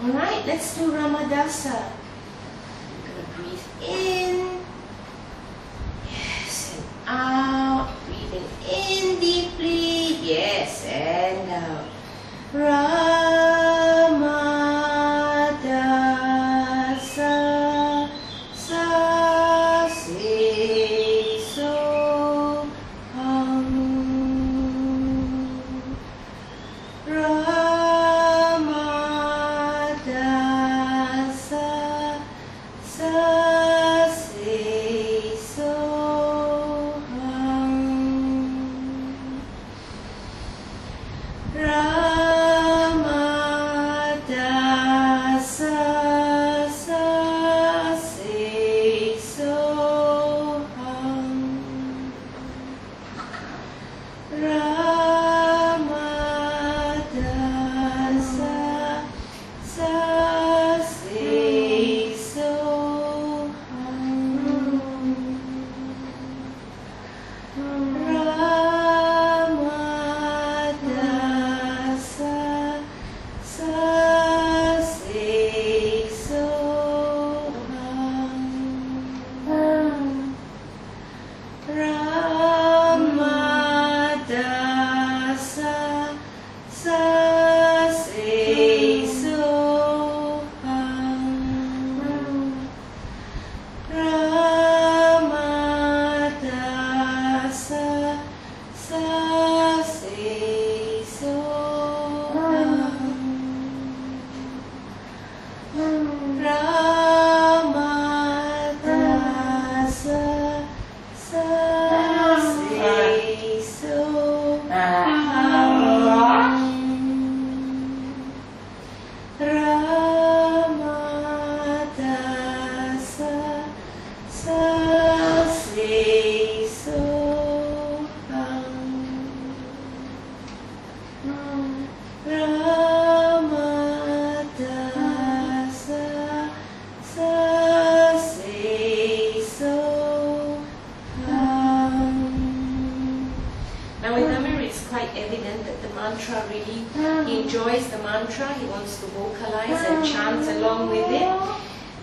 Alright, let's do Ramadasa. I'm going to breathe in. Yes, and out. Breathing in deeply. Yes, and out. Ramadasa. Sa, se, so, hum. Ramadasa. Sa, se, so, hum. Ramadasa. Sa, se, so, hum. Ramadasa. Sa, se, so, hum. Ramadasa. Sa, se, so, hum. Ramadasa. Sa, se, so, hum. Ramadasa. Sa, se, so, hum. Ramadasa. Sa, se, so, Ramadasa. Sa, se, so, Ramadasa. Sa, se, so, Now with Amir, it's quite evident that the mantra really, he enjoys the mantra, he wants to vocalize and chant along with it.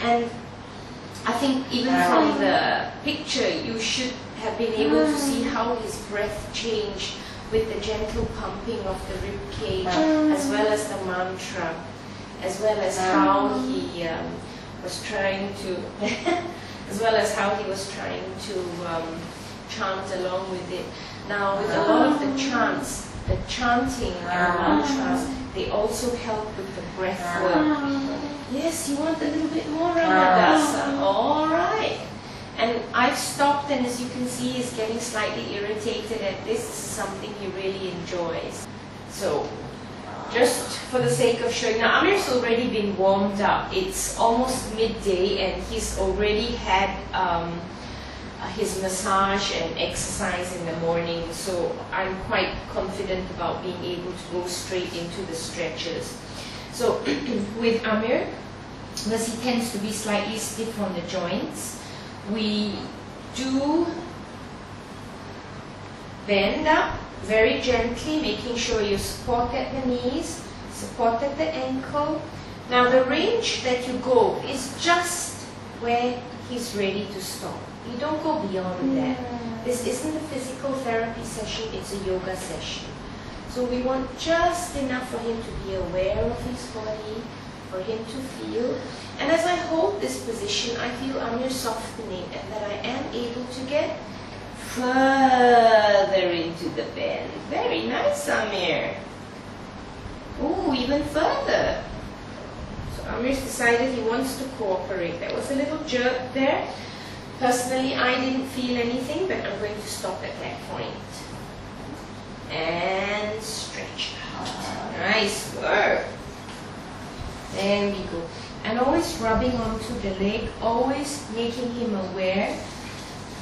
And I think even from the picture, you should have been able to see how his breath changed with the gentle pumping of the rib cage, as well as the mantra, as well as how he was trying to, chant along with it. Now, with a lot of the chants, the chanting and mantras, they also help with the breath work. Yes, you want a little bit more Ramadasa. All right. And I've stopped, and as you can see, he's getting slightly irritated at this. This is something he really enjoys. So, just for the sake of showing, now Amir's already been warmed up. It's almost midday, and he's already had his massage and exercise in the morning. So I'm quite confident about being able to go straight into the stretches. So with Amir, because he tends to be slightly stiff on the joints, we do bend up very gently, making sure you support at the knees, support at the ankle. Now the range that you go is just where he's ready to stop. You don't go beyond that. This isn't a physical therapy session, it's a yoga session. So we want just enough for him to be aware of his body, for him to feel. And as I hold this position, I feel Amir softening, and that I am able to get further into the bend. Very nice, Amir. Ooh, even further. So Amir's decided he wants to cooperate. There was a little jerk there. Personally, I didn't feel anything, but I'm going to stop at that point. And stretch out. Nice work. There we go. And always rubbing onto the leg, always making him aware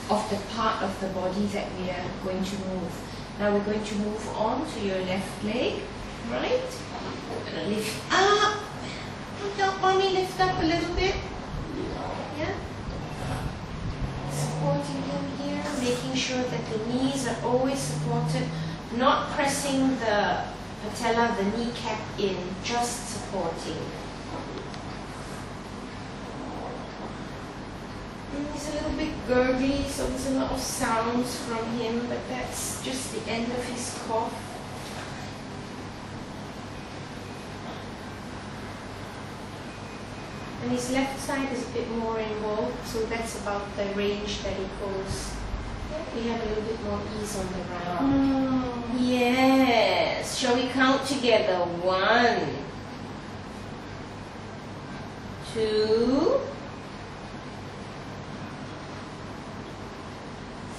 of the part of the body that we are going to move. Now we're going to move on to your left leg, right? We're going to lift up. Help mommy lift up a little bit. Yeah? Supporting him here, making sure that the knees are always supported, not pressing the patella, the kneecap in, just supporting. He's a little bit gurgly, so there's a lot of sounds from him, but that's just the end of his cough. And his left side is a bit more involved, so that's about the range that he goes. We have a little bit more ease on the ground. Yes. Shall we count together? 1, 2,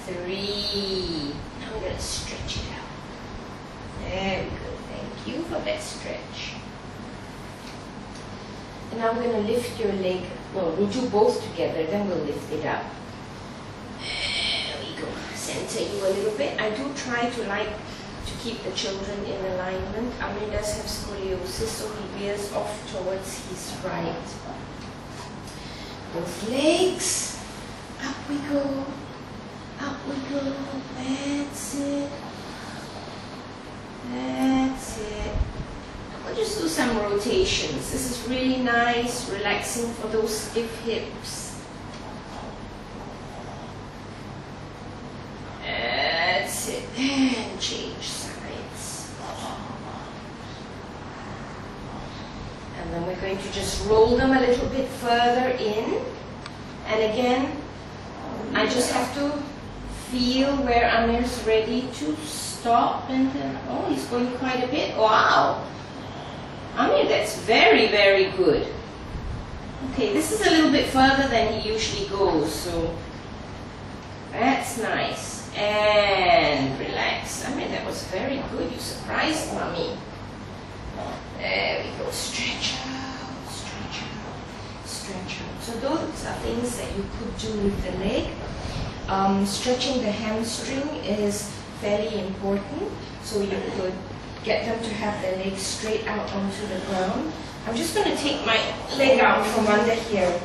3. Now we're going to stretch it out. There we go. Thank you for that stretch. And now we're going to lift your leg. Well, we'll do both together, then we'll lift it up. There we go. Center you a little bit. I do try to keep the children in alignment. Amir does have scoliosis, so he veers off towards his right. Both legs. Up we go. Up we go. That's it. That's it. We'll just do some rotations. This is really nice, relaxing for those stiff hips. That's it. And change sides. And then we're going to just roll them a little bit further in. And again, I just have to feel where Amir's ready to stop. And then, oh, he's going quite a bit. Wow. Amir, that's very, very good. Okay, this is a little bit further than he usually goes, so that's nice. And relax. Amir, that was very good. You surprised Mommy. There we go. Stretch out, stretch out, stretch out. So those are things that you could do with the leg. Stretching the hamstring is fairly important, so you could get them to have their legs straight out onto the ground. I'm just going to take my leg out from under here.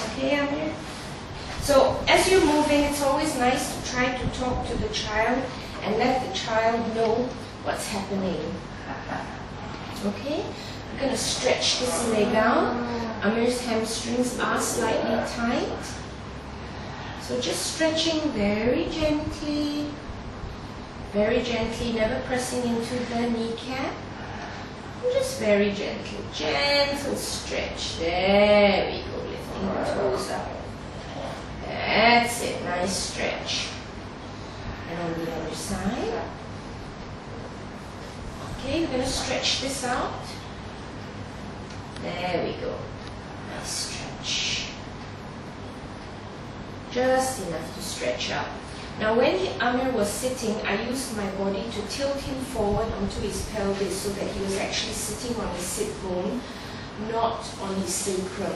Okay, Amir? So as you're moving, it's always nice to try to talk to the child and let the child know what's happening. Okay? I'm going to stretch this leg out. Amir's hamstrings are slightly tight. So just stretching very gently. Very gently, never pressing into the kneecap. Just very gently. Gentle stretch. There we go. Lifting the toes up. That's it. Nice stretch. And on the other side. Okay, we're going to stretch this out. There we go. Nice stretch. Just enough to stretch out. Now when Amir was sitting, I used my body to tilt him forward onto his pelvis so that he was actually sitting on his sit bone, not on his sacrum.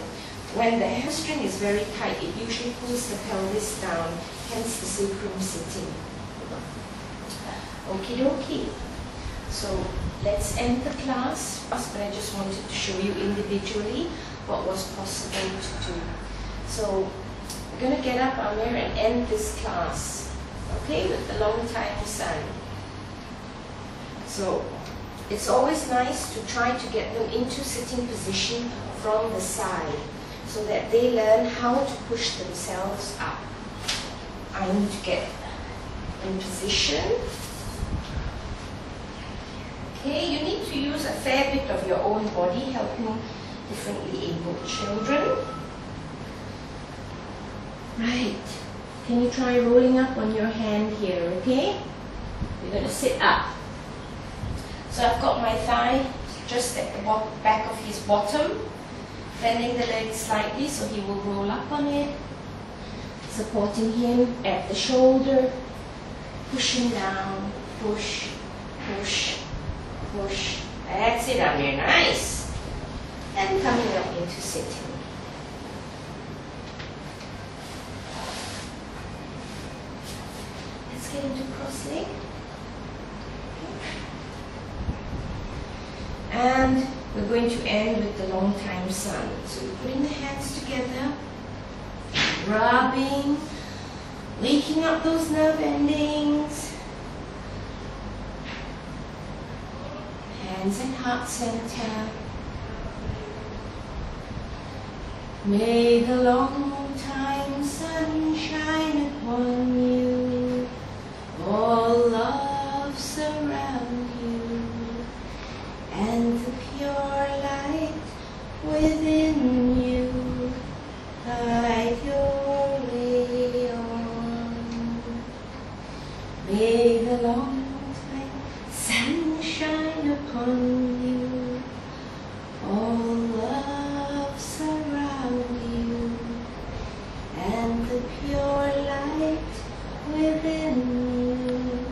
When the hamstring is very tight, it usually pulls the pelvis down, hence the sacrum sitting. Okie dokie. So let's end the class, but I just wanted to show you individually what was possible to do. So we're going to get up, Amir, and end this class. Okay, with the long time sun. So it's always nice to try to get them into sitting position from the side so that they learn how to push themselves up. I need to get in position. Okay, you need to use a fair bit of your own body helping differently abled children. Right. Can you try rolling up on your hand here, okay? You're going to sit up. So I've got my thigh just at the back of his bottom, bending the leg slightly so he will roll up on it, supporting him at the shoulder, pushing down, push, push, push. That's it, Amir, nice. And coming up into sitting. Get into cross leg. And we're going to end with the long time sun. So we're putting the hands together, rubbing, waking up those nerve endings. Hands in heart center. May the long time sun shine upon you, all love surround you, and the pure light within you guide your way on. May the long time sun shine upon you, all love surround you, and the pure light within you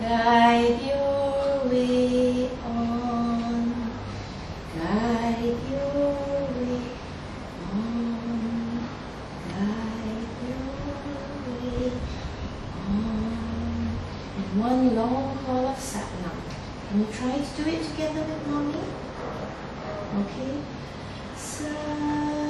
guide your way on. Guide your way on. Guide your way on. And one long call of Satnam. Can you try to do it together with Mommy? Okay. Satnam.